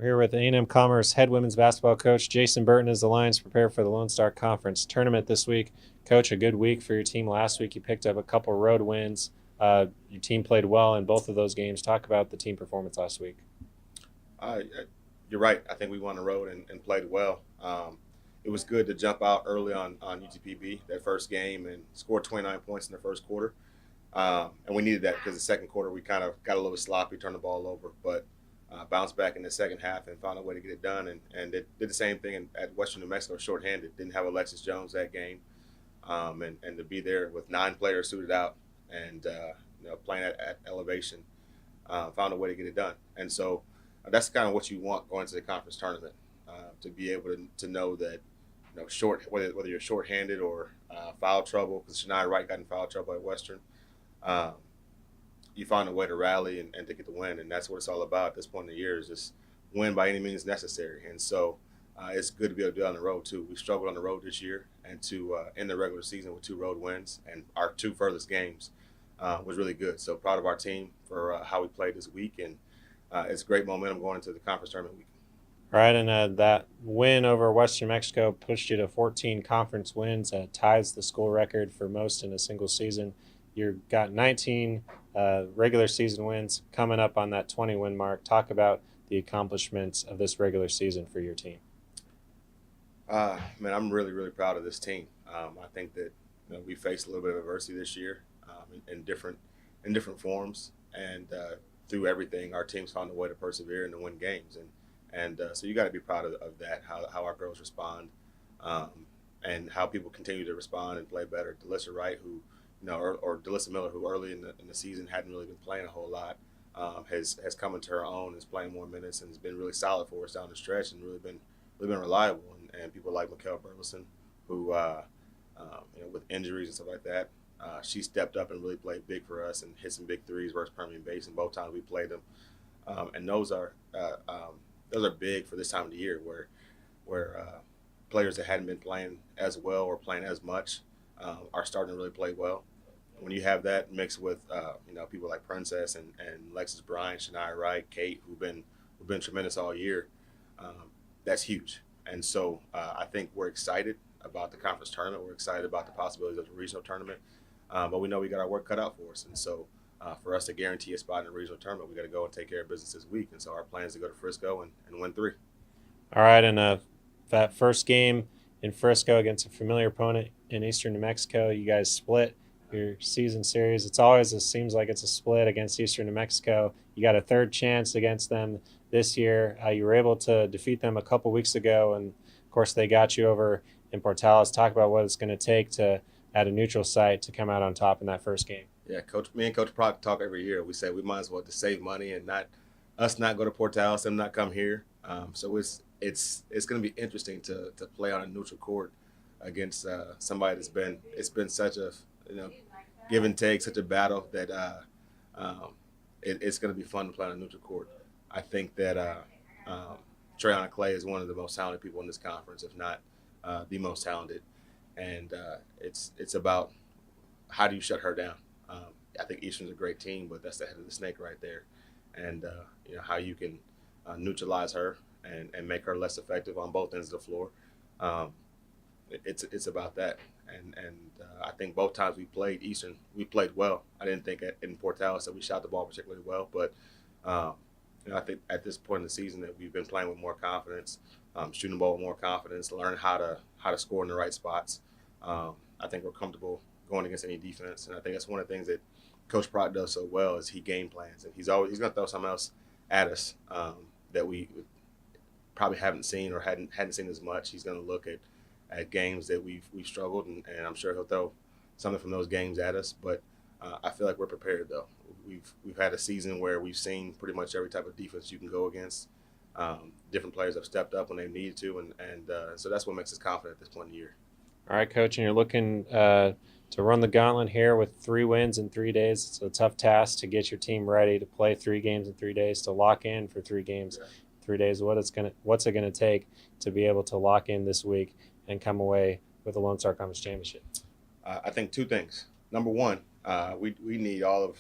We're here with A&M-Commerce head women's basketball coach Jason Burton as the Lions prepare for the Lone Star Conference tournament this week. Coach, a good week for your team last week. You picked up a couple road wins. Your team played well in both of those games. Talk about the team performance last week. You're right. I think we won the road and played well. It was good to jump out early on UTPB that first game and score 29 points in the first quarter. And we needed that because the second quarter we kind of got a little sloppy, turned the ball over, but bounced back in the second half and found a way to get it done. And did the same thing at Western New Mexico shorthanded. Didn't have Alexis Jones that game. And to be there with 9 players suited out and playing at elevation, found a way to get it done. And so that's kind of what you want going to the conference tournament, to be able to know that whether you're shorthanded or foul trouble, because Shania Wright got in foul trouble at Western. You find a way to rally and to get the win, and that's what it's all about at this point in the year, is just win by any means necessary. And so it's good to be able to do it on the road too. We struggled on the road this year, and to end the regular season with 2 road wins, and our 2 furthest games was really good. So proud of our team for how we played this week, and it's great momentum going into the conference tournament week. All right, and that win over Western Mexico pushed you to 14 conference wins, ties the school record for most in a single season. You've got 19 regular season wins coming up on that 20-win mark. Talk about the accomplishments of this regular season for your team. Man, I'm really, really proud of this team. I think that we faced a little bit of adversity this year in different forms, and through everything, our team's found a way to persevere and to win games. And so you got to be proud of that, how our girls respond, and how people continue to respond and play better. Delissa Wright, who or Delissa Miller, who early in the season hadn't really been playing a whole lot, has come into her own, is playing more minutes, and has been really solid for us down the stretch, and really been reliable. And people like Mikkel Burleson, who with injuries and stuff like that, she stepped up and really played big for us and hit some big threes versus Permian Basin both times we played them. And those are big for this time of the year, where players that hadn't been playing as well or playing as much are starting to really play well. When you have that mixed with people like Princess and Lexus Bryan, Shania Wright, Kate, who've been tremendous all year, that's huge. And so I think we're excited about the conference tournament. We're excited about the possibilities of the regional tournament, but we know we got our work cut out for us. And so for us to guarantee a spot in the regional tournament, we got to go and take care of business this week. And so our plan is to go to Frisco and win 3. All right, and that first game in Frisco against a familiar opponent in Eastern New Mexico, you guys split your season series. It seems like it's a split against Eastern New Mexico. You got a third chance against them this year. You were able to defeat them a couple weeks ago, and of course they got you over in Portales. Talk about what it's going to take to, at a neutral site, to come out on top in that first game. Yeah, me and Coach Proc talk every year. We say we might as well just save money and not go to Portales, them not come here. So it's going to be interesting to play on a neutral court against somebody it's been such a give and take, such a battle that it's going to be fun to play on a neutral court. I think that Trayonna Clay is one of the most talented people in this conference, if not the most talented, and it's about how do you shut her down. I think Eastern's a great team, but that's the head of the snake right there, and how you can neutralize her and make her less effective on both ends of the floor. It's about that, and I think both times we played Eastern, we played well. I didn't think in Portales that we shot the ball particularly well, but I think at this point in the season that we've been playing with more confidence, shooting the ball with more confidence, learning how to score in the right spots. I think we're comfortable going against any defense, and I think that's one of the things that Coach Proc does so well is he game plans, and he's going to throw something else at us that we probably haven't seen or hadn't seen as much. He's going to look at games that we've struggled, and I'm sure he'll throw something from those games at us. But I feel like we're prepared though. We've had a season where we've seen pretty much every type of defense you can go against. Different players have stepped up when they needed to, and so that's what makes us confident at this point in the year. All right, Coach, and you're looking to run the gauntlet here with 3 wins in 3 days. It's a tough task to get your team ready to play 3 games in 3 days, to lock in for 3 games in 3 days. What's it gonna take to be able to lock in this week and come away with the Lone Star Conference Championship? I think 2 things. Number one, we need all of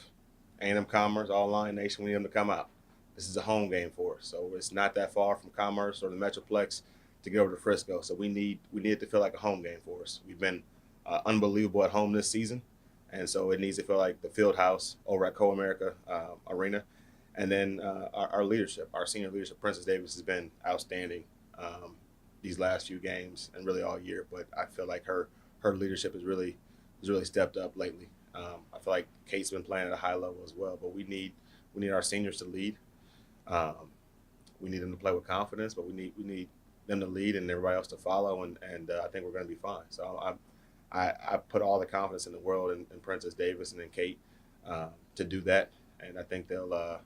A&M-Commerce, all Lion Nation. We need them to come out. this is a home game for us. So it's not that far from Commerce or the Metroplex to get over to Frisco. So we need it to feel like a home game for us. We've been unbelievable at home this season, and so it needs to feel like the field house over at Co-America Arena. And then our leadership, our senior leadership, Princess Davis, has been outstanding these last few games and really all year. But I feel like her leadership has really stepped up lately. I feel like Kate's been playing at a high level as well. But we need our seniors to lead. We need them to play with confidence, but we need them to lead and everybody else to follow, and I think we're going to be fine. So I put all the confidence in the world in Princess Davis and in Kate to do that, and I think they'll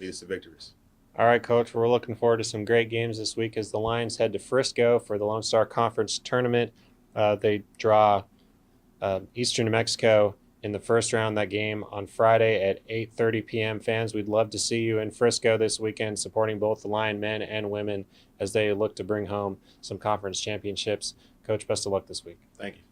lead us to victories. All right, Coach, we're looking forward to some great games this week as the Lions head to Frisco for the Lone Star Conference Tournament. They draw Eastern New Mexico in the first round. That game on Friday at 8:30 p.m. Fans, we'd love to see you in Frisco this weekend supporting both the Lion men and women as they look to bring home some conference championships. Coach, best of luck this week. Thank you.